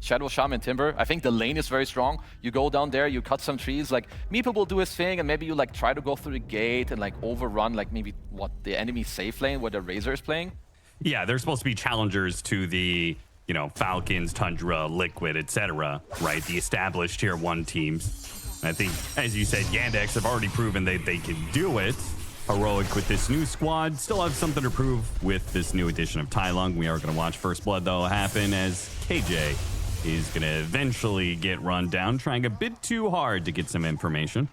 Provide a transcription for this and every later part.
Shadow Shaman Timber. I think the lane is very strong. You go down there, you cut some trees. Like Meeple will do his thing, and maybe you like try to go through the gate and like overrun like maybe what the enemy safe lane where the Razor is playing. Yeah, they're supposed to be challengers to the, you know, Falcons, Tundra, Liquid, etc. Right, the established tier 1 teams. I think, as you said, Yandex have already proven they can do it. Heroic with this new squad still have something to prove with this new edition of Tai Lung. We are going to watch First Blood, though, happen as KJ is going to eventually get run down, trying a bit too hard to get some information.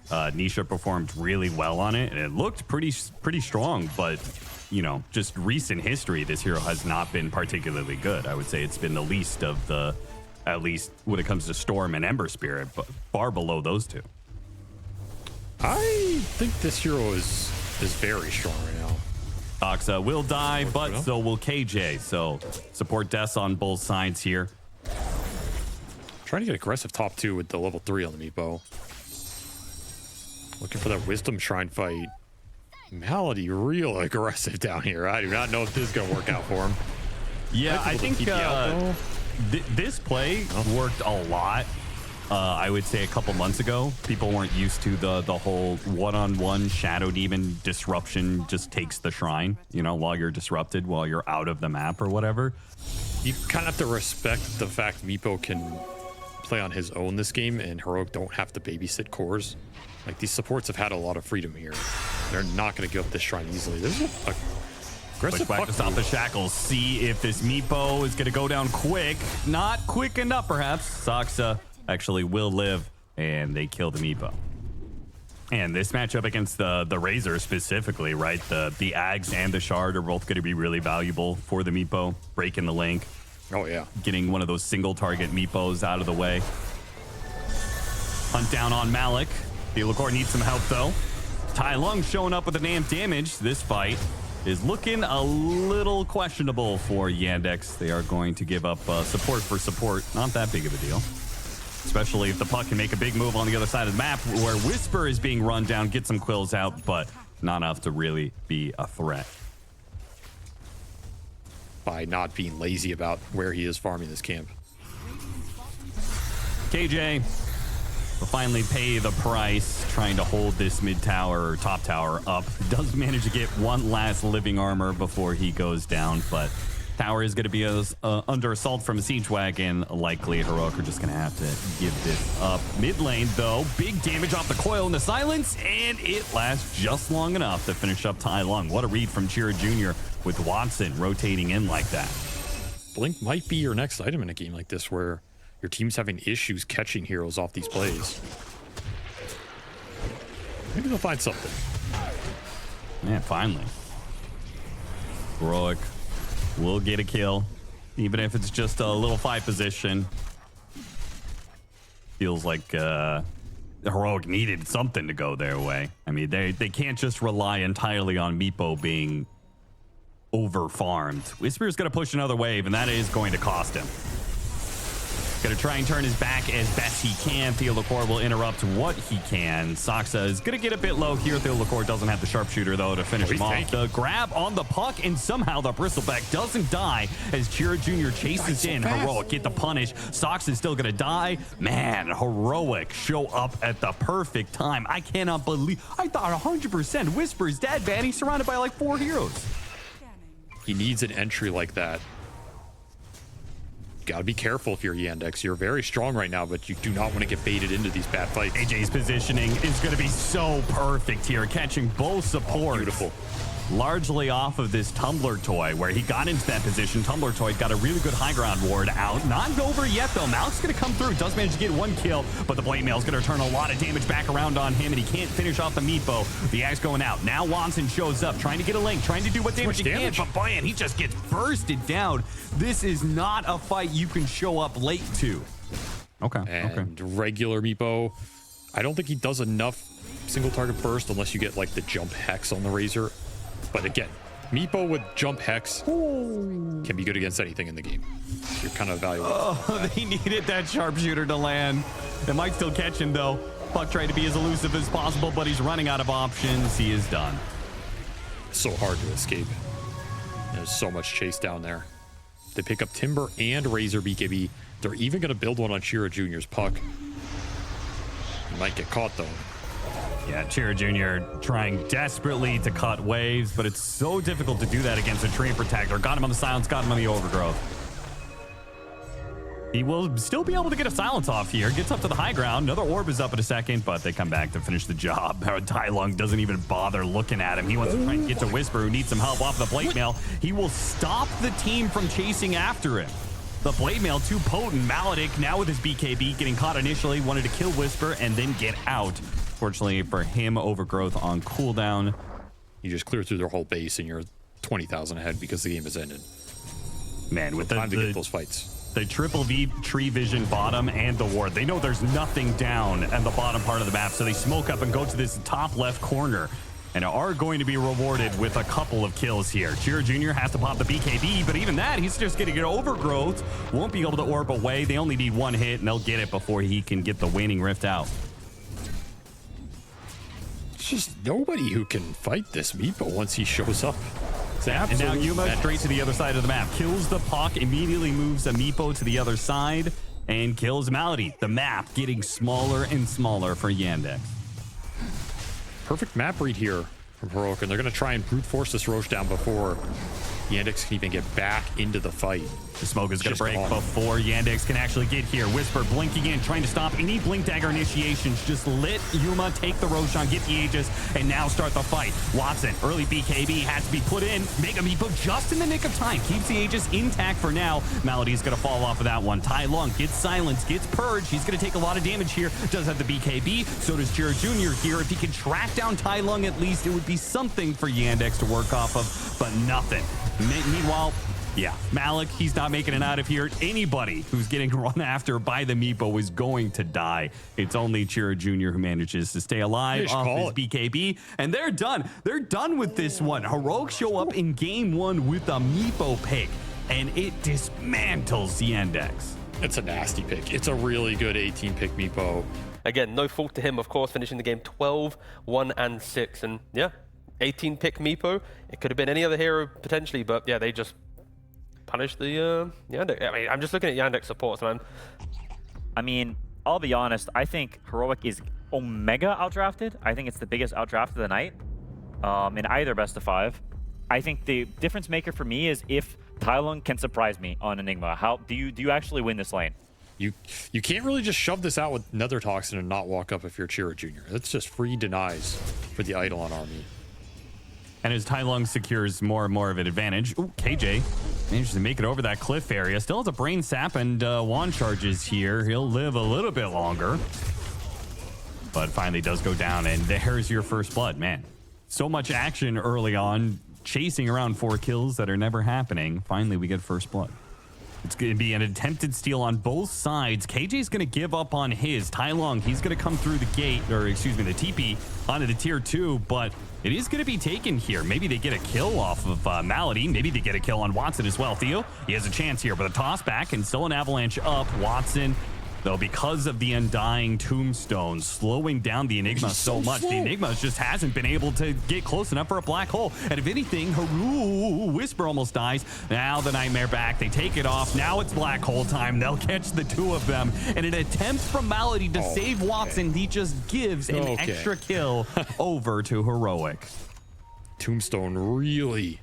Nisha performed really well on it, and it looked pretty strong, but, you know, just recent history, this hero has not been particularly good. I would say it's been the least of the, at least when it comes to Storm and Ember Spirit, but far below those two. I think this hero is very strong right now. Oxa will die, but so will KJ. So support deaths on both sides here. Trying to get aggressive top 2 with the level 3 on the Meepo. Looking for that Wisdom Shrine fight. Malady real aggressive down here. I do not know if this is going to work out for him. Yeah, I think this play worked a lot. I would say a couple months ago, people weren't used to the whole one-on-one Shadow Demon disruption just takes the shrine, you know, while you're disrupted, while you're out of the map or whatever. You kind of have to respect the fact Meepo can play on his own this game and Heroic don't have to babysit cores. Like, these supports have had a lot of freedom here. They're not going to give up this shrine easily. This is a aggressive back to stop the shackles. See if this Meepo is going to go down quick. Not quick enough, perhaps. Saksa actually will live, and they kill the Meepo. And this matchup against the Razor specifically, right? The Ags and the Shard are both going to be really valuable for the Meepo. Breaking the link. Oh, yeah. Getting one of those single target Meepos out of the way. Hunt down on Malik. The Lacor needs some help, though. Tai Lung showing up with the damn damage. This fight is looking a little questionable for Yandex. They are going to give up support for support. Not that big of a deal. Especially if the puck can make a big move on the other side of the map where Whisper is being run down, get some quills out, but not enough to really be a threat. By not being lazy about where he is farming this camp. KJ will finally pay the price trying to hold this mid tower or top tower up. Does manage to get one last living armor before he goes down, but tower is going to be under assault from a siege wagon. Likely Heroic are just going to have to give this up. Mid lane, though, big damage off the coil in the silence, and it lasts just long enough to finish up Tai Lung. What a read from Chira Jr. with Watson rotating in like that. Blink might be your next item in a game like this where your team's having issues catching heroes off these plays. Maybe they'll find something. Man, finally. Heroic will get a kill, even if it's just a little fight position. Feels like Heroic needed something to go their way. I mean, they can't just rely entirely on Meepo being over-farmed. Whisper's going to push another wave, and that is going to cost him. Going to try and turn his back as best he can. Theolacor will interrupt what he can. Saksa is going to get a bit low here. Theolacor doesn't have the sharpshooter, though, to finish him off. The grab on the puck, and somehow the bristleback doesn't die as Chira Jr. chases in. Heroic get the punish. Saksa is still going to die. Man, Heroic show up at the perfect time. I cannot believe. I thought 100% Whisper is dead, man. He's surrounded by like 4 heroes. He needs an entry like that. Gotta be careful if you're Yandex. You're very strong right now, but you do not want to get baited into these bad fights. AJ's positioning is going to be so perfect here, catching both supports. Beautiful. Largely off of this Tumbler toy, where he got into that position. Tumbler toy got a really good high ground ward out. Not over yet, though. Malik's going to come through. Does manage to get 1 kill, but the Blade Mail's going to turn a lot of damage back around on him, and he can't finish off the Meepo. The axe going out. Now Watson shows up, trying to get a link, trying to do what damage he can, but man, he just gets bursted down. This is not a fight you can show up late to. Okay. And regular Meepo, I don't think he does enough single target burst unless you get like the jump hex on the Razor. But again, Meepo with jump hex can be good against anything in the game. You're kind of evaluating. Oh, they needed that sharpshooter to land. They might still catch him, though. Puck tried to be as elusive as possible, but he's running out of options. He is done. So hard to escape. There's so much chase down there. They pick up Timber and Razor BKB. They're even going to build one on Chira Jr.'s puck. He might get caught, though. Yeah, Chira Jr. trying desperately to cut waves, but it's so difficult to do that against a tree protector. Got him on the silence, got him on the overgrowth. He will still be able to get a silence off here. Gets up to the high ground. Another orb is up in a second, but they come back to finish the job. Tai Lung doesn't even bother looking at him. He wants to try and get to Whisper, who needs some help off the blade mail. He will stop the team from chasing after him. The blade mail too potent. Maledic now with his BKB getting caught initially, wanted to kill Whisper and then get out. Fortunately for him, overgrowth on cooldown. You just clear through their whole base and you're 20,000 ahead because the game is ended. Man, with time to get those fights. The triple V tree vision bottom and the ward. They know there's nothing down at the bottom part of the map, so they smoke up and go to this top left corner and are going to be rewarded with a couple of kills here. Chira Jr. has to pop the BKB, but even that, he's just getting an overgrowth. Won't be able to orb away. They only need one hit, and they'll get it before he can get the waning rift out. It's just nobody who can fight this Meepo once he shows up. And now Yuma menace. straight to the other side of the map. Kills the puck, immediately moves a Meepo to the other side, and kills Malady. The map getting smaller and smaller for Yandex. Perfect map read here from Heroic, and they're going to try and brute force this Roche down before Yandex can even get back into the fight. The smoke is going to Just break gone. before Yandex can actually get here. Whisper blinking in, trying to stop any blink dagger initiations. Just let Yuma take the Roshan, get the Aegis, and now start the fight. Watson, early BKB has to be put in. Mega Meepo just in the nick of time. Keeps the Aegis intact for now. Malady's going to fall off of that one. Tai Lung gets silence, gets purged. He's going to take a lot of damage here. Does have the BKB. So does Chira Jr. here. If he can track down Tai Lung at least, it would be something for Yandex to work off of, but nothing. Meanwhile, yeah, Malik, he's not making it out of here. Anybody who's getting run after by the Meepo is going to die. It's only Chira Jr. who manages to stay alive off his BKB, and they're done. They're done with this one. Heroic show up in game one with a Meepo pick, and it dismantles Yandex. It's a nasty pick. It's a really good 18 pick Meepo. Again, no fault to him, of course, finishing the game 12, 1, and 6. And yeah, 18 pick Meepo. It could have been any other hero potentially, but yeah, they just punished the Yandex. I mean, I'm just looking at Yandex supports, and I mean, I'll be honest. I think Heroic is Omega outdrafted. I think it's the biggest outdraft of the night in either best of 5. I think the difference maker for me is if Tai Lung can surprise me on Enigma. How do you actually win this lane? You can't really just shove this out with Nether Toxin and not walk up if you're Chira Jr. That's just free denies for the Eidolon army. And as Tai Lung secures more and more of an advantage, ooh, KJ manages to make it over that cliff area. Still has a brain sap and wand charges here. He'll live a little bit longer, but finally does go down, and there's your first blood. Man, so much action early on, chasing around 4 kills that are never happening. Finally, we get first blood. It's going to be an attempted steal on both sides. KJ's going to give up on his. Tai Lung, he's going to come through the gate, or excuse me, the TP onto the tier 2, but it is going to be taken here. Maybe they get a kill off of Malady. Maybe they get a kill on Watson as well. Theo, he has a chance here, but a toss back and still an avalanche up. Watson, though, because of the Undying Tombstone, slowing down the Enigma so much. The Enigma just hasn't been able to get close enough for a black hole. And if anything, Whisper almost dies. Now the Nightmare back. They take it off. Now it's black hole time. They'll catch the 2 of them. And an attempt from Malady to save Watson, he just gives an extra kill over to Heroic. Tombstone really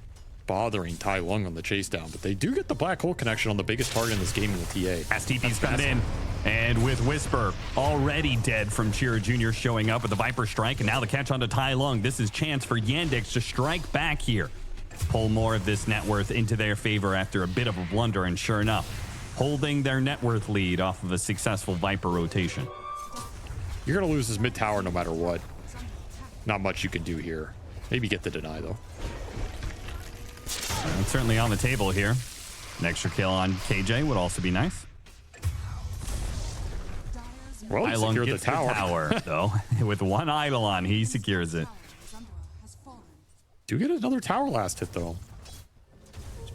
bothering Tai Lung on the chase down, but they do get the black hole connection on the biggest target in this game in the TA. STP's coming in, and with Whisper already dead from Chira Jr. showing up with the Viper Strike, and now the catch onto Tai Lung. This is chance for Yandex to strike back here. Pull more of this net worth into their favor after a bit of a blunder, and sure enough, holding their net worth lead off of a successful Viper rotation. You're going to lose this mid tower no matter what. Not much you can do here. Maybe get the deny, though. It's certainly on the table here. An extra kill on KJ would also be nice. Well, he Eidolon secured gets the tower. though. With one Eidolon, he secures it. Do get another tower last hit, though.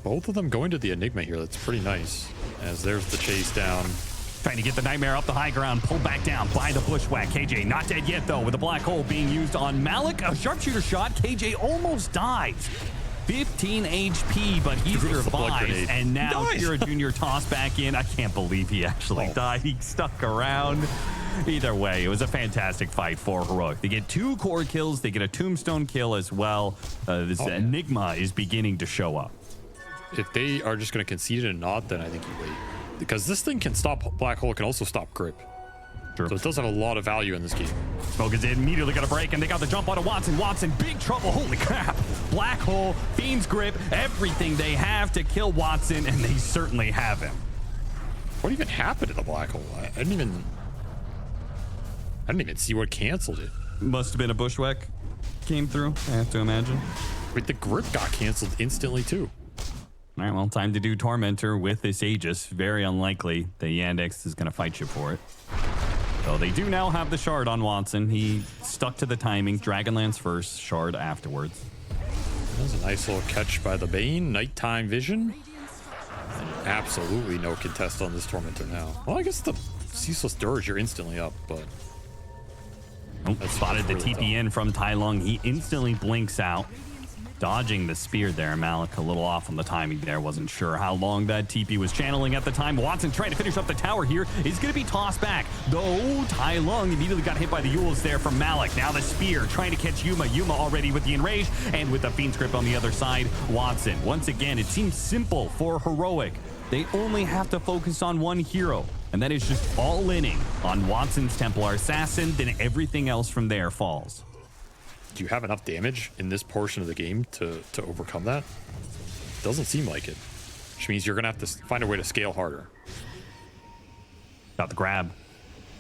Both of them going to the Enigma here. That's pretty nice. As there's the chase down. Trying to get the Nightmare up the high ground, pulled back down by the Bushwhack. KJ not dead yet, though, with a black hole being used on Malik. A sharpshooter shot. KJ almost dies. 15 HP, but he Goes the blood survives. grenade. And now Nice. Kira Jr. tossed back in. I can't believe he actually died. He stuck around. Either way, it was a fantastic fight for Heroic. They get 2 core kills. They get a tombstone kill as well. This Enigma is beginning to show up. If they are just going to concede it and not, then I think you wait. Because this thing can stop Black Hole, can also stop Grip. Sure. So it does have a lot of value in this game. Smoke is immediately going to break, and they got the jump onto Watson. Watson, big trouble. Holy crap. Black Hole, Fiend's Grip, everything they have to kill Watson, and they certainly have him. What even happened to the Black Hole? I didn't even see what canceled it. Must have been a bushwhack came through, I have to imagine. Wait, the Grip got canceled instantly too. All right, well, time to do Tormentor with this Aegis. Very unlikely that Yandex is going to fight you for it. So they do now have the shard on Watson. He stuck to the timing. Dragonlance first, shard afterwards. That was a nice little catch by the Bane. Nighttime vision. And absolutely no contest on this Tormentor now. Well, I guess the Ceaseless Dirge, you're instantly up, but... Spotted the really TP in from Tai Lung. He instantly blinks out. Dodging the spear there. Malik a little off on the timing there. Wasn't sure how long that TP was channeling at the time. Watson trying to finish up the tower here. Is going to be tossed back. Though Tai Lung immediately got hit by the Yules there from Malik. Now the spear trying to catch Yuma. Yuma already with the Enrage. And with the Fiend's Grip on the other side, Watson. Once again, it seems simple for Heroic. They only have to focus on one hero. And that is just all-inning on Watson's Templar Assassin. Then everything else from there falls. Do you have enough damage in this portion of the game to overcome that? Doesn't seem like it. Which means you're going to have to find a way to scale harder. Got the grab.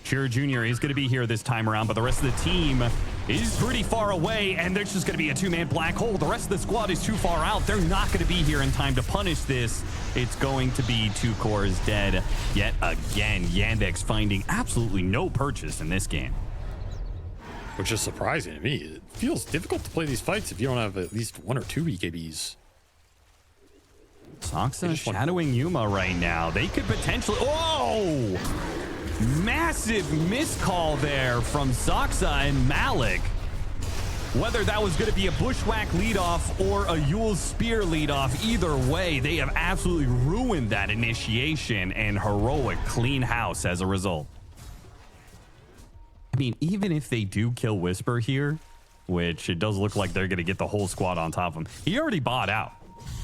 Shira Jr. is going to be here this time around, but the rest of the team is pretty far away, and there's just going to be a 2-man Black Hole. The rest of the squad is too far out. They're not going to be here in time to punish this. It's going to be 2 cores dead yet again. Yandex finding absolutely no purchase in this game. Which is surprising to me. It feels difficult to play these fights if you don't have at least 1 or 2 EKBs. Soxa shadowing Yuma right now. They could potentially... Oh! Massive miscall there from Soxa and Malik. Whether that was going to be a Bushwhack leadoff or a Yule Spear leadoff, either way, they have absolutely ruined that initiation, and Heroic clean house as a result. I mean, even if they do kill Whisper here, which it does look like they're going to get the whole squad on top of him, he already bought out.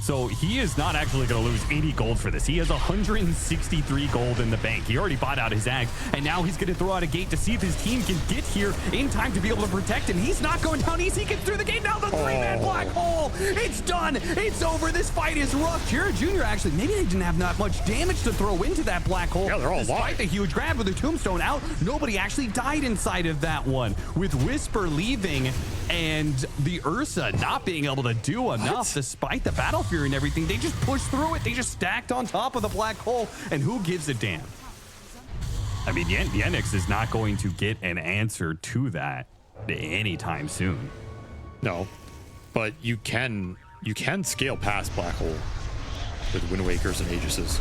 So he is not actually going to lose any gold for this. He has 163 gold in the bank. He already bought out his Axe, and now he's going to throw out a gate to see if his team can get here in time to be able to protect him. He's not going down easy. He gets through the gate. Now the 3-man Black Hole. It's done. It's over. This fight is rough. Jira Jr. actually, maybe they didn't have that much damage to throw into that Black Hole. Yeah, they're all Despite alive. the huge grab with the tombstone out, nobody actually died inside of that one. With Whisper leaving and the Ursa not being able to do enough despite the battle fury and everything, they just pushed through it. They just stacked on top of the Black Hole, and who gives a damn? I mean, Yandex is not going to get an answer to that anytime soon. No, but you can scale past Black Hole with Wind Wakers and Aegises.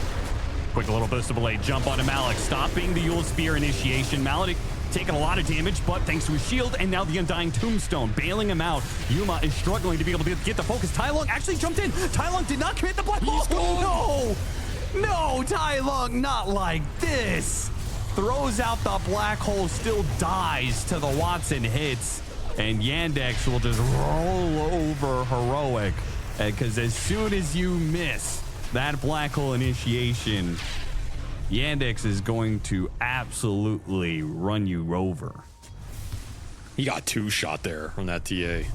Quick little boost of blade jump onto Malik, stopping the Yule Spear initiation. Malik taking a lot of damage, but thanks to his shield and now the Undying Tombstone bailing him out. Yuma is struggling to be able to get the focus. Tai Lung actually jumped in. Tai Lung did not commit the Black Hole. No, Tai Lung, not like this. Throws out the Black Hole, still dies to the Watson hits, and Yandex will just roll over Heroic, because as soon as you miss that Black Hole initiation, Yandex is going to absolutely run you over. He got 2 shot there from that TA.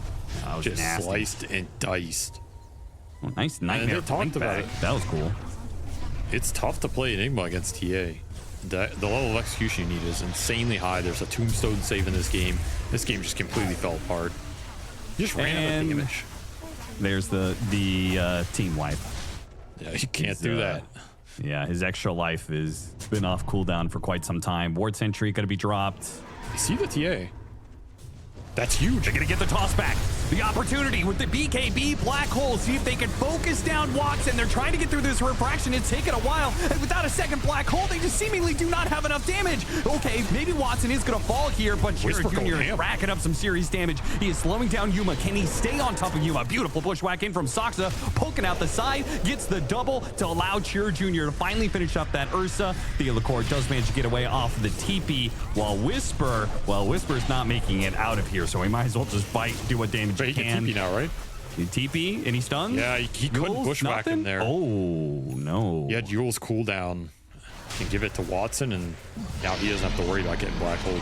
That was Just nasty. sliced and diced. Well, nice nightmare. they talked about it. That was cool. It's tough to play Enigma against TA. The level of execution you need is insanely high. There's a tombstone save in this game. This game just completely fell apart. You just ran out of damage. There's the team wipe. Yeah, you can't do that. Yeah, his extra life has been off cooldown for quite some time. Ward Sentry going to be dropped. You see the TA? That's huge. They're going to get the toss back. The opportunity with the BKB black hole. See if they can focus down Watson. They're trying to get through this refraction. It's taken a while. And without a second black hole, they just seemingly do not have enough damage. Okay, maybe Watson is going to fall here, but Jared Jr. is racking up some serious damage. He is slowing down Yuma. Can he stay on top of Yuma? Beautiful bushwhack in from Saksa, poking out the side, gets the double to allow Jared Jr. to finally finish up that Ursa. Theodore does manage to get away off the TP, while Whisper's not making it out of here, so he might as well just fight, do what damage he can. TP now, right? TP? Any stuns? Yeah, he couldn't bushwhack him there. Oh, no. He had Yule's cooldown. Can give it to Watson, and now he doesn't have to worry about getting black hole.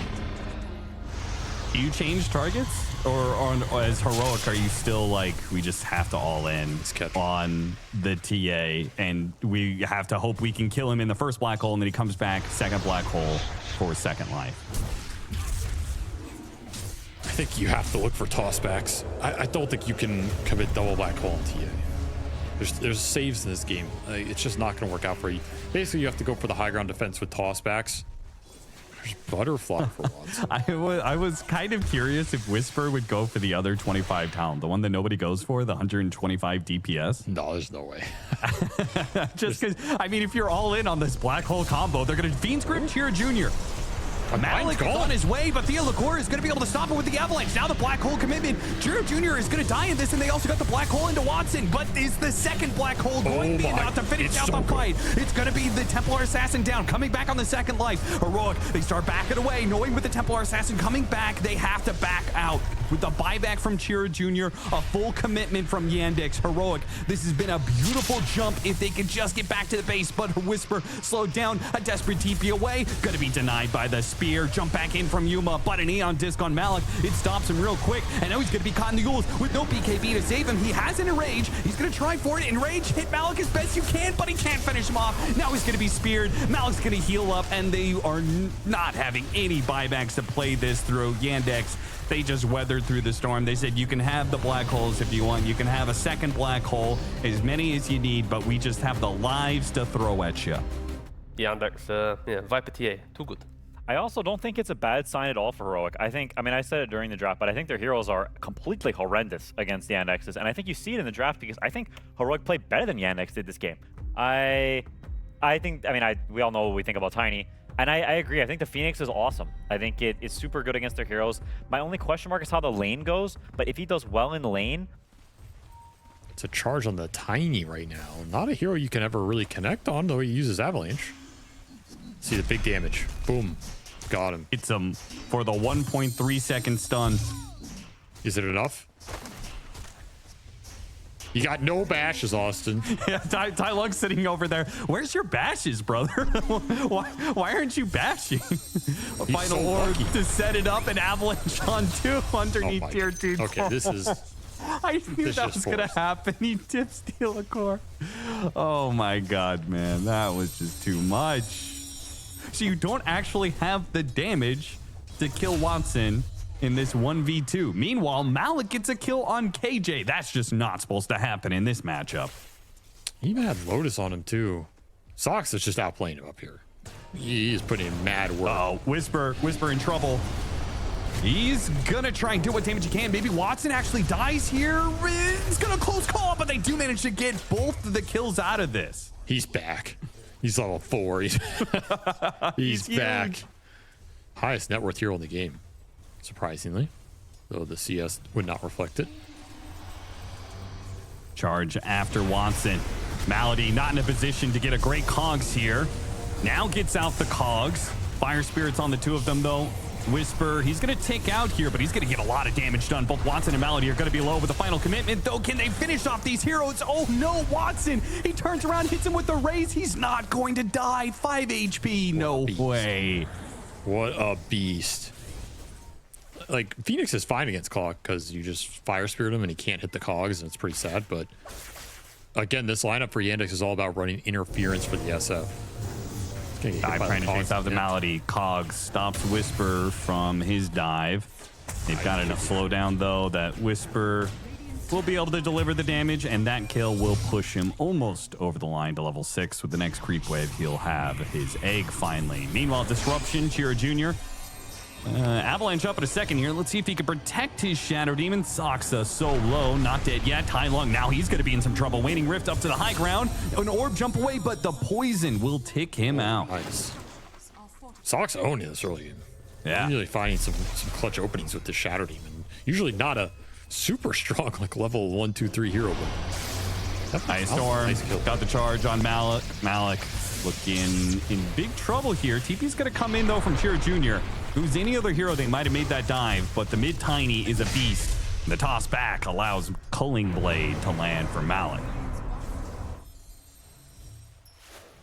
Do you change targets? Or as Heroic, are you still like, we just have to all in on the TA, and we have to hope we can kill him in the first black hole, and then he comes back, second black hole for second life? I think you have to look for tossbacks. I don't think you can commit double black hole in TA. There's saves in this game. It's just not going to work out for you. Basically, you have to go for the high ground defense with tossbacks. There's Butterfly for once. I was kind of curious if Whisper would go for the other 25 talent, the one that nobody goes for, the 125 DPS. No, there's no way. Just because, I mean, if you're all in on this black hole combo, they're going to Fiend's Grip Cheer Jr. Malik is on his way, but Theodore is going to be able to stop him with the avalanche. Now the black hole commitment. Jiro Jr. is going to die in this, and they also got the black hole into Watson. But is the second black hole going to be enough to finish out the fight? It's going to be the Templar Assassin down, coming back on the second life. Heroic, they start backing away, knowing with the Templar Assassin coming back, they have to back out. With the buyback from Chira Jr., a full commitment from Yandex. Heroic, this has been a beautiful jump if they could just get back to the base, but Whisper slowed down, a desperate TP away, going to be denied by the spear. Jump back in from Yuma, but an Eon disc on Malik. It stops him real quick, and now he's going to be caught in the Yules with no BKB to save him. He has an Enrage. He's going to try for it. Enrage, hit Malik as best you can, but he can't finish him off. Now he's going to be speared. Malik's going to heal up, and they are not having any buybacks to play this through. Yandex, they just weathered through the storm. They said, you can have the black holes if you want. You can have a second black hole, as many as you need, but we just have the lives to throw at you. Yandex, yeah, Viper TA, too good. I also don't think it's a bad sign at all for Heroic. I mean, I said it during the draft, but I think their heroes are completely horrendous against the Yandexes, and I think you see it in the draft because I think Heroic played better than Yandex did this game. I think, we all know what we think about Tiny, and I agree. I think the Phoenix is awesome. I think it's super good against their heroes. My only question mark is how the lane goes, but if he does well in the lane... It's a charge on the Tiny right now. Not a hero you can ever really connect on, though he uses Avalanche. See the big damage. Boom. Got him. It's for the 1.3 second stun. Is it enough? You got no bashes, Austin. Yeah, Ty Lug's sitting over there. Where's your bashes, brother? why aren't you bashing? A final orb to set it up, and avalanche on two underneath tier 2. Okay, this is... I knew that was going to happen. He tips Steel a core. Oh my god, man. That was just too much. So you don't actually have the damage to kill Watson in this 1v2. Meanwhile, Malik gets a kill on KJ. That's just not supposed to happen in this matchup. He even had Lotus on him, too. Sox is just outplaying him up here. He is putting in mad work. Oh, Whisper in trouble. He's gonna try and do what damage he can. Maybe Watson actually dies here. It's gonna close call, but they do manage to get both of the kills out of this. He's back. He's level 4. He's back. Huge. Highest net worth hero in the game, surprisingly, though the CS would not reflect it. Charge after Watson. Malady not in a position to get a great cogs here. Now gets out the cogs. Fire Spirit's on the two of them, though. Whisper, he's going to take out here, but he's going to get a lot of damage done. Both Watson and Malady are going to be low with the final commitment, though. Can they finish off these heroes? Oh, no, Watson. He turns around, hits him with the raise. He's not going to die. 5 HP. No way. What a beast. Like, Phoenix is fine against Clock because you just Fire Spirit him and he can't hit the cogs, and it's pretty sad. But, again, this lineup for Yandex is all about running interference for the SF. Dive trying to chase out the Malady. Cogs stops Whisper from his dive. They've got enough slowdown, though, that Whisper will be able to deliver the damage, and that kill will push him almost over the line to level 6. With the next creep wave, he'll have his egg finally. Meanwhile, Disruption, Chira Jr. Avalanche up in a second here. Let's see if he can protect his Shadow Demon. Soxa so low, not dead yet. Tai Lung, now he's going to be in some trouble. Waning Rift up to the high ground. An orb jump away, but the poison will tick him out. Nice. Sox owning this early game. Yeah. Usually finding some clutch openings with the Shadow Demon. Usually not a super strong like level 1, 2, 3 hero, but Ice Storm nice kill. got the charge on Malik. Malik looking in big trouble here. TP's going to come in though from Chira Jr. Who's any other hero, they might have made that dive, but the mid Tiny is a beast. The toss back allows Culling Blade to land for Malik.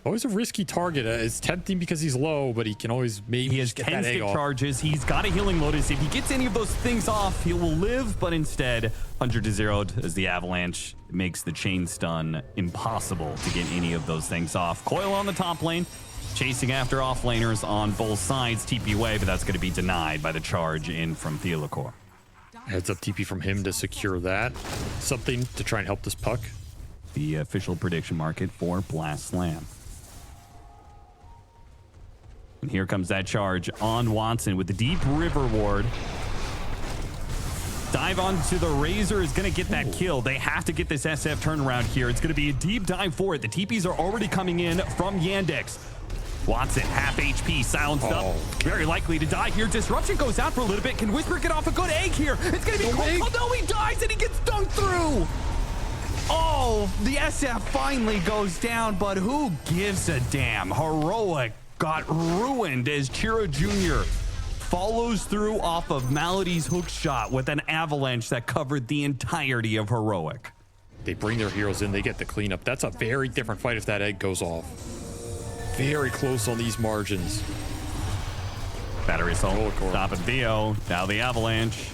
Always a risky target. It's tempting because he's low, but he can always maybe He has get 10 that egg stick off. charges. He's got a healing Lotus. If he gets any of those things off, he will live, but instead 100 to 0'd as the Avalanche makes the chain stun impossible to get any of those things off. Coil on the top lane, chasing after offlaners on both sides. TP away, but that's going to be denied by the charge in from Theolacor. Heads up TP from him to secure that. Something to try and help this puck. The official prediction market for Blast Slam. And here comes that charge on Watson with the Deep River Ward. Dive onto the Razor is going to get that kill. They have to get this SF turnaround here. It's going to be a deep dive for it. The TPs are already coming in from Yandex. Watson, half HP, silenced up. Very likely to die here. Disruption goes out for a little bit. Can Whisper get off a good egg here? It's going to be cold. Oh, no, he dies and he gets dunked through. Oh, the SF finally goes down, but who gives a damn? Heroic got ruined as Chira Jr. follows through off of Malady's hook shot with an avalanche that covered the entirety of Heroic. They bring their heroes in, they get the cleanup. That's a very different fight if that egg goes off. Very close on these margins. Battery assault, stopping Theo. Now the Avalanche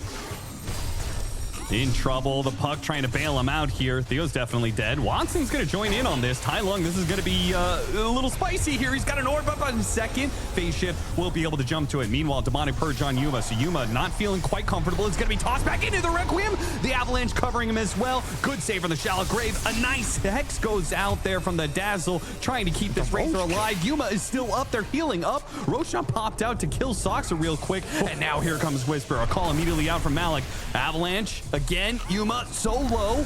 in trouble. The puck trying to bail him out here. Theo's definitely dead. Watson's going to join in on this. Tai Lung, this is going to be a little spicy here. He's got an orb up on second. Phase shift will be able to jump to it. Meanwhile, Demonic Purge on Yuma. So Yuma not feeling quite comfortable. It's going to be tossed back into the Requiem. The Avalanche covering him as well. Good save from the Shallow Grave. A nice Hex goes out there from the Dazzle, trying to keep this Razor alive. Yuma is still up there, healing up. Roshan popped out to kill Soxa real quick. And now here comes Whisper. A call immediately out from Malik. Avalanche again. Yuma so low.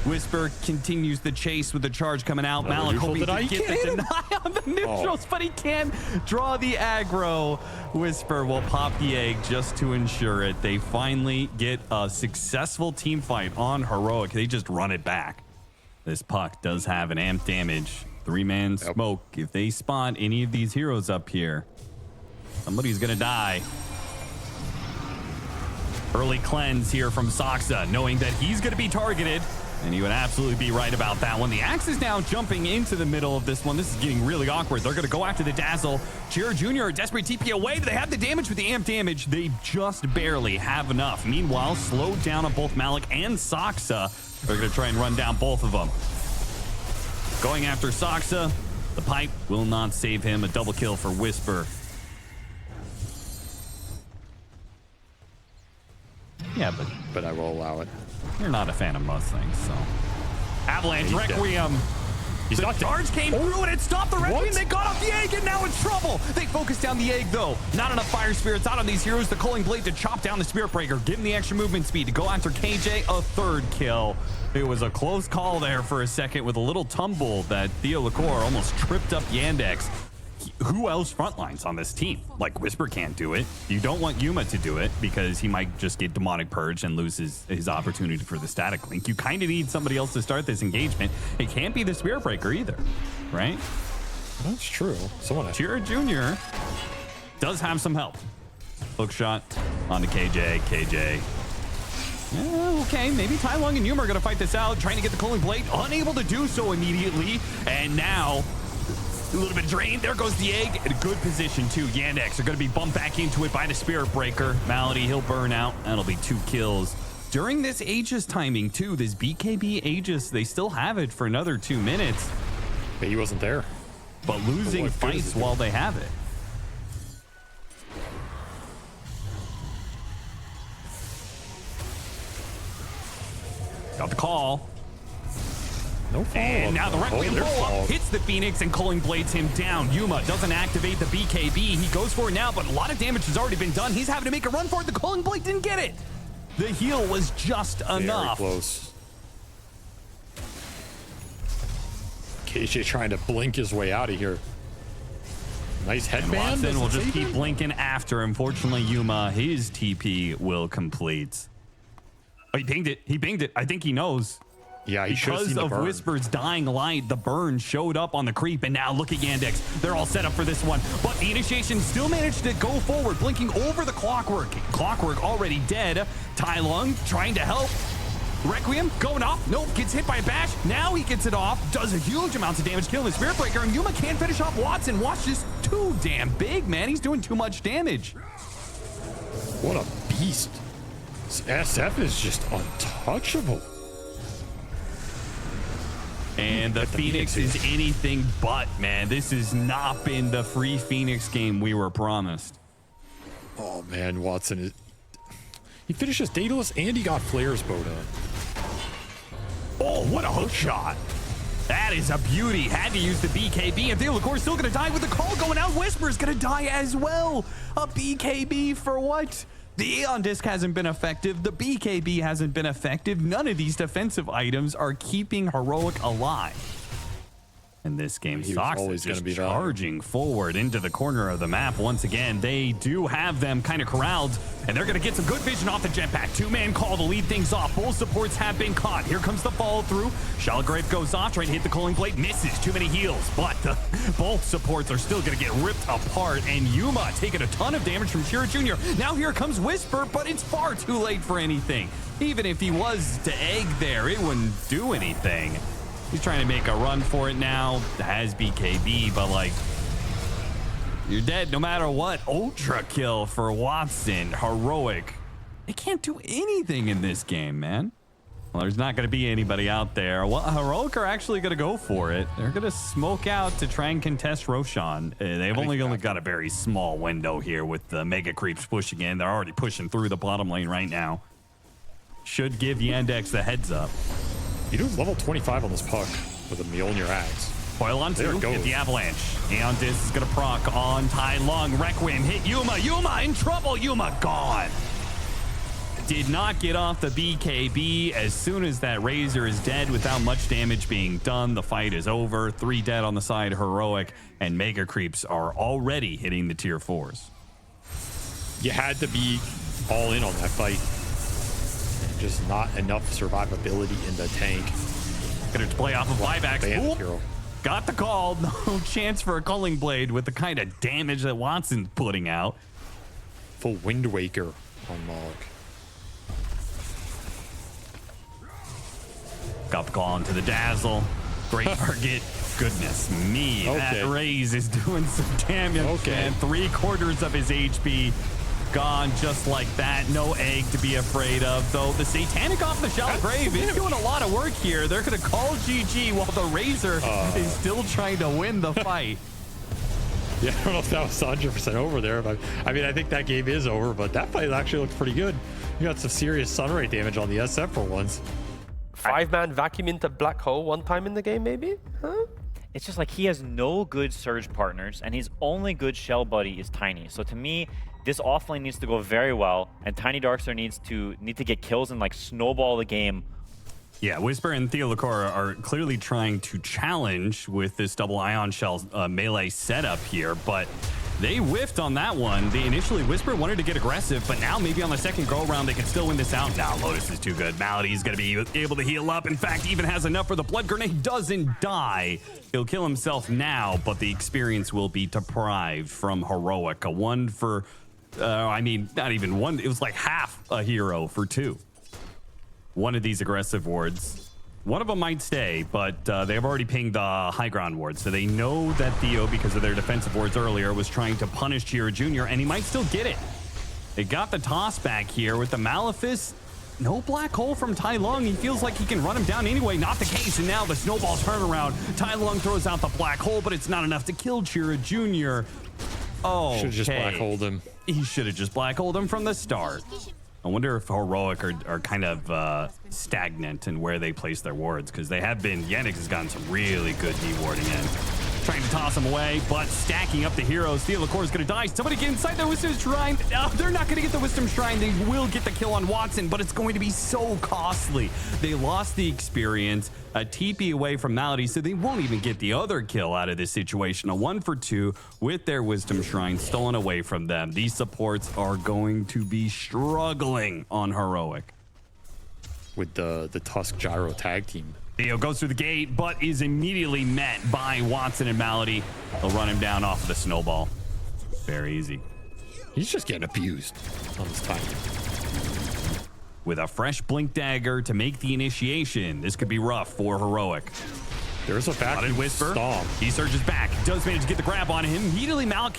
Whisper continues the chase with the charge coming out. Malik hoping to get the deny on the neutrals, but he can draw the aggro. Whisper will pop the egg just to ensure it. They finally get a successful team fight on Heroic. They just run it back. This puck does have an amp damage. 3-man smoke. If they spot any of these heroes up here, somebody's gonna die. Early cleanse here from Soxa, knowing that he's going to be targeted. And he would absolutely be right about that one. The Axe is now jumping into the middle of this one. This is getting really awkward. They're going to go after the Dazzle. Chira Jr. desperate TP away. Do they have the damage with the amp damage? They just barely have enough. Meanwhile, slowed down on both Malik and Soxa. They're going to try and run down both of them. Going after Soxa. The pipe will not save him. A double kill for Whisper. Yeah, but I will allow it. You're not a fan of Mustangs, so. Avalanche, Requiem. He's not charge came through and it stopped the Requiem. They got off the egg and now it's trouble. They focused down the egg though. Not enough Fire Spirits out on these heroes. The Culling Blade to chop down the Spirit Breaker. Give him the extra movement speed to go after KJ. A third kill. It was a close call there for a second with a little tumble that Theolacor almost tripped up Yandex. Who else frontlines on this team? Like, Whisper can't do it. You don't want Yuma to do it because he might just get Demonic Purge and lose his opportunity for the static link. You kind of need somebody else to start this engagement. It can't be the Spirit Breaker either, right? That's true. Someone Chira Jr. does have some help. Hook shot onto KJ. KJ. Yeah, okay, maybe Tai Lung and Yuma are going to fight this out, trying to get the Culling Blade. Unable to do so immediately. And now a little bit drained. There goes the egg. In a good position, too. Yandex are going to be bumped back into it by the Spirit Breaker. Malady, he'll burn out. That'll be 2 kills. During this Aegis timing, too, this BKB Aegis, they still have it for another 2 minutes. Yeah, he wasn't there. But losing fights while they have it. Got the call. No follow-up. And now the Requiem there's follow-up follow-up. hits the Phoenix and Culling Blades him down. Yuma doesn't activate the BKB. He goes for it now, but a lot of damage has already been done. He's having to make a run for it. The Culling Blade didn't get it. The heal was just enough. Very close. KJ trying to blink his way out of here. Nice And headband. Watson will Does it just save keep him? blinking after. Unfortunately, Yuma, his TP will complete. Oh, he pinged it. He pinged it. I think he knows. Yeah, he should have seen Because the of burn. Whisper's dying light, the burn showed up on the creep, and now look at Yandex. They're all set up for this one, but the initiation still managed to go forward, blinking over the Clockwork. Clockwork already dead. Tai Lung trying to help. Requiem going off. Nope, gets hit by a bash. Now he gets it off. Does a huge amount of damage, killing the Spirit Breaker, and Yuma can't finish off Watson. Watch just too damn big, man. He's doing too much damage. What a beast. SF is just untouchable. And the Phoenix is anything but, man. This has not been the free Phoenix game we were promised. Oh man, Watson is. He finishes Daedalus and he got Flare's bow down. Oh, what a hook shot. That is a beauty. Had to use the BKB, and Theodore's still going to die with the call going out. Whisper's going to die as well. A BKB for what? The Aeon Disc hasn't been effective. The BKB hasn't been effective. None of these defensive items are keeping Heroic alive. And this game, He was Sox always is gonna just be that. charging forward into the corner of the map once again. They do have them kind of corralled, and they're going to get some good vision off the jetpack. Two-man call to lead things off. Both supports have been caught. Here comes the follow-through. Shellgrave goes off, trying to hit the Culling Blade. Misses. Too many heals, but both supports are still going to get ripped apart, and Yuma taking a ton of damage from Shira Jr. Now here comes Whisper, but it's far too late for anything. Even if he was to egg there, it wouldn't do anything. He's trying to make a run for it now. Has BKB, but like, you're dead no matter what. Ultra kill for Watson. Heroic. They can't do anything in this game, man. Well, there's not going to be anybody out there. Well, Heroic are actually going to go for it. They're going to smoke out to try and contest Roshan. They've only got a very small window here with the mega creeps pushing in. They're already pushing through the bottom lane right now. Should give Yandex the heads up. You do level 25 on this puck with a Mjolnir axe. Foil on There two, it goes. get the avalanche. Aeon Disc is gonna proc on Tai Lung. Requiem hit Yuma. Yuma in trouble. Yuma gone. Did not get off the BKB. As soon as that Razor is dead without much damage being done, the fight is over. 3 dead on the side, Heroic, and Mega Creeps are already hitting the tier 4s. You had to be all in on that fight. Just not enough survivability in the tank. Gonna play off of buybacks. Bam, Oop. hero. Got the call. No chance for a Culling Blade with the kind of damage that Watson's putting out. Full Wind Waker on Moloch. Got the call into the Dazzle. Great target. Goodness me. Okay. That Raze is doing some damage, Okay. man. 3/4 of his HP gone just like that. No egg to be afraid of, though. The Satanic off the Shallow Grave is doing a lot of work here. They're going to call GG while the Razor is still trying to win the fight. Yeah, I don't know if that was 100% over there, but I mean, I think that game is over, but that fight actually looks pretty good. You got some serious Sunray damage on the SF for once. 5-man vacuum into black hole one time in the game, maybe? Huh? It's just like he has no good surge partners, and his only good shell buddy is Tiny. So to me, this offlane needs to go very well, and Tiny Darkster needs to get kills and like snowball the game. Yeah, Whisper and Theolacor are clearly trying to challenge with this double ion shell melee setup here, but they whiffed on that one. They initially, Whisper wanted to get aggressive, but now maybe on the second go around they can still win this out. Now Lotus is too good. Malady's going to be able to heal up. In fact, even has enough for the blood grenade. Doesn't die. He'll kill himself now, but the experience will be deprived from Heroic. A 1 for, I mean, not even 1. It was like half a hero for 2. One of these aggressive wards. One of them might stay, but they've already pinged the high ground ward, so they know that Theo, because of their defensive wards earlier, was trying to punish Chira Jr., and he might still get it. They got the toss back here with the Malefice. No black hole from Tai Lung. He feels like he can run him down anyway. Not the case, and now the snowball turnaround. Tai Lung throws out the black hole, but it's not enough to kill Chira Jr. Oh, Should have just black holed him. He should have just black holed him from the start. I wonder if Heroic are kind of stagnant in where they place their wards, because they have been. Yandex has gotten some really good de-warding in. Trying to toss them away, but stacking up the heroes. Theolacor is going to die. Somebody get inside the Wisdom Shrine. They're not going to get the Wisdom Shrine. They will get the kill on Watson, but it's going to be so costly. They lost the experience, a TP away from Malady, so they won't even get the other kill out of this situation. A 1 for 2 with their Wisdom Shrine stolen away from them. These supports are going to be struggling on Heroic. With the Tusk Gyro tag team. Theo goes through the gate, but is immediately met by Watson and Malady. They'll run him down off of the snowball. Very easy. He's just getting abused on this time. With a fresh Blink Dagger to make the initiation, this could be rough for Heroic. There's a vacuum Whisper. stomp. He surges back. Does manage to get the grab on him. Immediately, Malik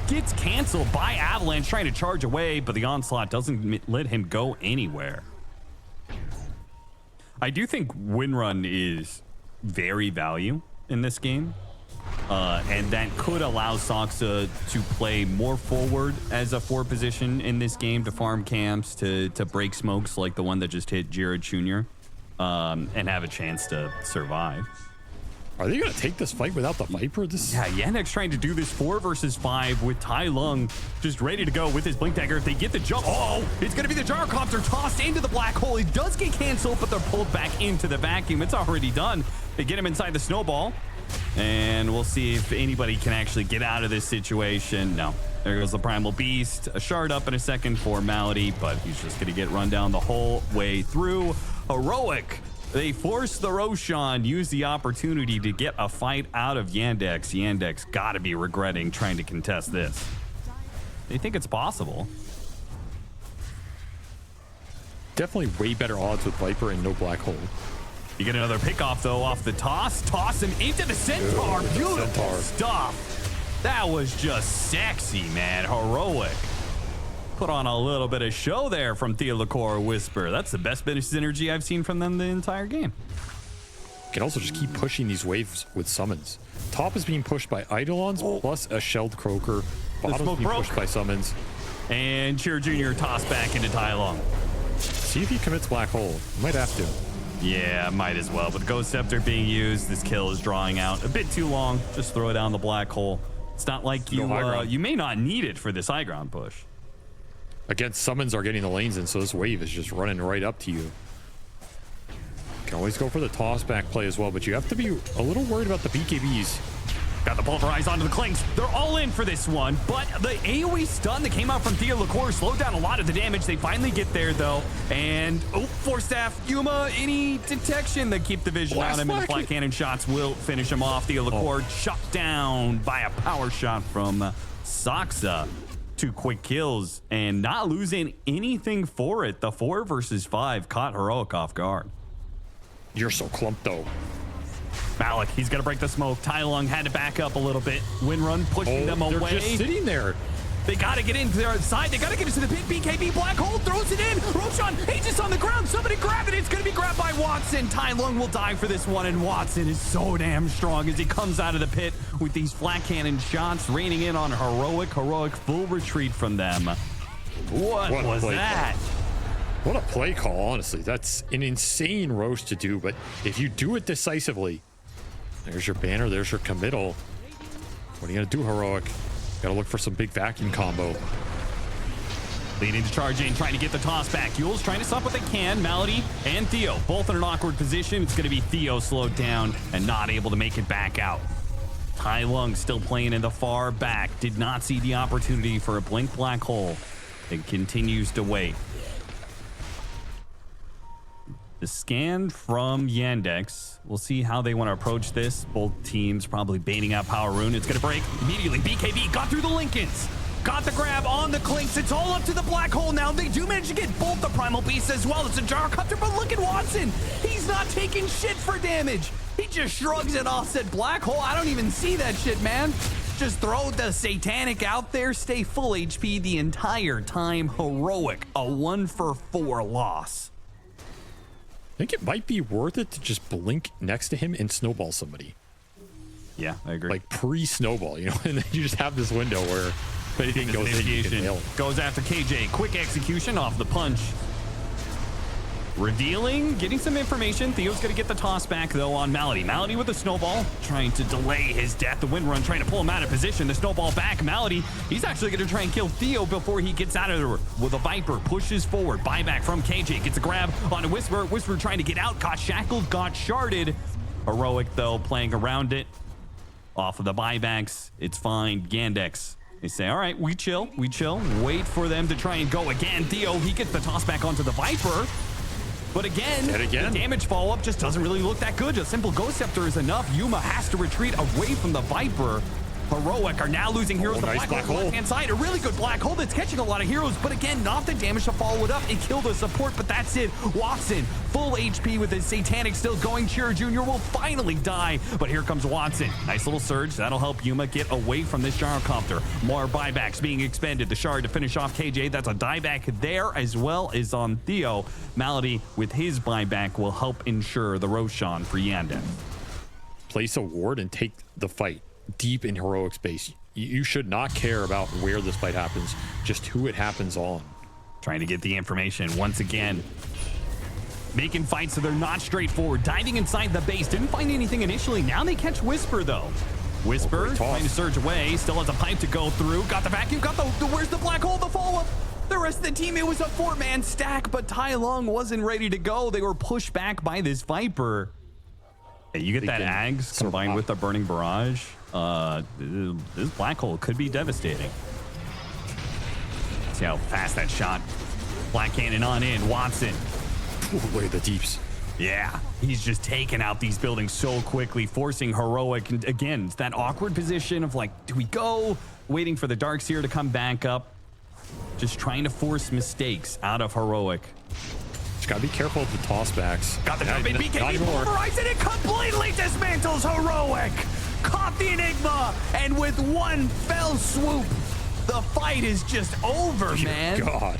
gets canceled by Avalanche, trying to charge away, but the onslaught doesn't let him go anywhere. I do think Windrun is very value in this game. And that could allow Soxa to play more forward as a 4 position in this game, to farm camps, to break smokes like the one that just hit Jared Jr., and have a chance to survive. Are they going to take this fight without the Viper? Yeah, Yandex trying to do this 4 versus 5 with Tai Lung just ready to go with his Blink Dagger. If they get the jump, it's going to be the Gyrocopter tossed into the black hole. It does get canceled, but they're pulled back into the vacuum. It's already done. They get him inside the snowball, and we'll see if anybody can actually get out of this situation. No. There goes the Primal Beast. A shard up in a second for Malady, but he's just going to get run down the whole way through. Heroic. They force the Roshan, use the opportunity to get a fight out of Yandex. Yandex got to be regretting trying to contest this. They think it's possible. Definitely way better odds with Viper and no black hole. You get another pickoff, though, off the toss. Toss him into the Centaur. Beautiful Centaur stuff. That was just sexy, man. Heroic. Put on a little bit of show there from Theolacor Whisper. That's the best bit of synergy I've seen from them the entire game. You can also just keep pushing these waves with summons. Top is being pushed by Eidolons plus a Shelled Croaker. Bottom is being pushed by summons. And Cheer Jr. tossed back into Tai Lung. See if he commits black hole. Might have to. Yeah, might as well. With Ghost Scepter being used, this kill is drawing out a bit too long. Just throw it down the black hole. It's not like you may not need it for this high ground push. Against summons are getting the lanes in, so this wave is just running right up to you. Can always go for the toss back play as well, but you have to be a little worried about the BKBs. Got the pulverize onto the Clinks. They're all in for this one, but the AoE stun that came out from Theolacor slowed down a lot of the damage. They finally get there, though. And, Force Staff, Yuma, any detection that keep the vision on him, and the flat cannon shots will finish him off. Theolacor shot down by a power shot from Soxa. 2 quick kills and not losing anything for it. The 4 versus 5 caught Heroic off guard. You're so clumped, though. Malik, he's going to break the smoke. Tai Lung had to back up a little bit. Windrun pushing them away. They're just sitting there. They got to get into their side. They got to get into the pit. BKB black hole throws it in. Roshan, Aegis on the ground. Somebody grab it. It's going to be grabbed by Watson. Tai Lung will die for this one, and Watson is so damn strong as he comes out of the pit with these flat cannon shots raining in on Heroic. Heroic full retreat from them. What was that? What a play call, honestly. That's an insane roast to do, but if you do it decisively, there's your banner, there's your committal. What are you going to do, Heroic? Got to look for some big vacuum combo. Leading to charge in, trying to get the toss back. Yule's trying to stop what they can. Malady and Theo both in an awkward position. It's going to be Theo slowed down and not able to make it back out. Tai Lung still playing in the far back. Did not see the opportunity for a blink black hole. It continues to wait. The scan from Yandex. We'll see how they want to approach this. Both teams probably baiting out Power Rune. It's going to break immediately. BKB got through the Lincolns. Got the grab on the Clinks. It's all up to the black hole now. They do manage to get both the Primal Beasts as well as the Gyrocopter, but look at Watson. He's not taking shit for damage. He just shrugs it off, said black hole. I don't even see that shit, man. Just throw the Satanic out there. Stay full HP the entire time. Heroic. A 1 for 4 loss. I think it might be worth it to just blink next to him and snowball somebody. Yeah, I agree. Like pre-snowball, you know, and then you just have this window where If anything goes in, you can nail it. Goes after KJ. Quick execution off the punch. Revealing, getting some information. Theo's going to get the toss back, though, on Malady. Malady with the snowball, trying to delay his death. The wind run, trying to pull him out of position. The snowball back. Malady, he's actually going to try and kill Theo before he gets out of there. With a Viper, pushes forward. Buyback from KJ. Gets a grab on a Whisper. Whisper trying to get out. Got shackled, got sharded. Heroic, though, playing around it. Off of the buybacks. It's fine. Yandex. They say, all right, we chill. Wait for them to try and go again. Theo, he gets the toss back onto the Viper. But again, the damage follow-up just doesn't really look that good. A simple Ghost Scepter is enough. Yuma has to retreat away from the Viper. Heroic are now losing heroes. The nice black hole left-hand side. A really good black hole that's catching a lot of heroes. But again, not the damage to follow it up. It killed the support, but that's it. Watson, full HP with his Satanic still going. Chira Jr. will finally die. But here comes Watson. Nice little surge. That'll help Yuma get away from this gyrocopter. More buybacks being expended. The shard to finish off KJ. That's a dieback there as well as on Theo. Malady with his buyback will help ensure the Roshan for Yandex. Place a ward and take the fight deep in heroic space. You should not care about where this fight happens, just who it happens on. Trying to get the information once again. Making fights so they're not straightforward. Diving inside the base. Didn't find anything initially. Now they catch Whisper, though. Whisper trying to surge away. Still has a pipe to go through. Got the vacuum. Got the where's the black hole? The follow-up. The rest of the team, it was a 4-man stack, but Tai Lung wasn't ready to go. They were pushed back by this Viper. Hey, you get that Ags combined with the Burning Barrage. This black hole could be devastating. See how fast that shot. Black Cannon on in. Watson. Ooh, look at the deeps. Yeah, he's just taking out these buildings so quickly, forcing Heroic. And again, it's that awkward position of like, do we go? Waiting for the Darkseer to come back up. Just trying to force mistakes out of Heroic. Just gotta be careful of the tossbacks. Got the jump in. BKB pulverized and it completely dismantles Heroic. Caught the Enigma, and with one fell swoop, the fight is just over, man. God.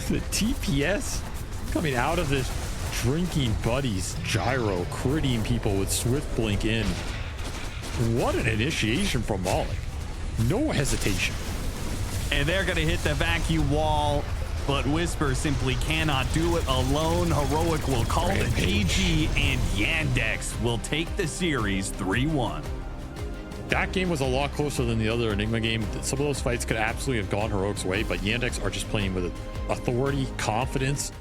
The TPS coming out of this drinking buddies gyro, critting people with swift blink in. What an initiation from Malik. No hesitation. And they're gonna hit the vacuum wall, but Whisper simply cannot do it alone. Heroic will call it GG, and Yandex will take the series 3-1. That game was a lot closer than the other Enigma game. Some of those fights could absolutely have gone Heroic's way, but Yandex are just playing with authority, confidence,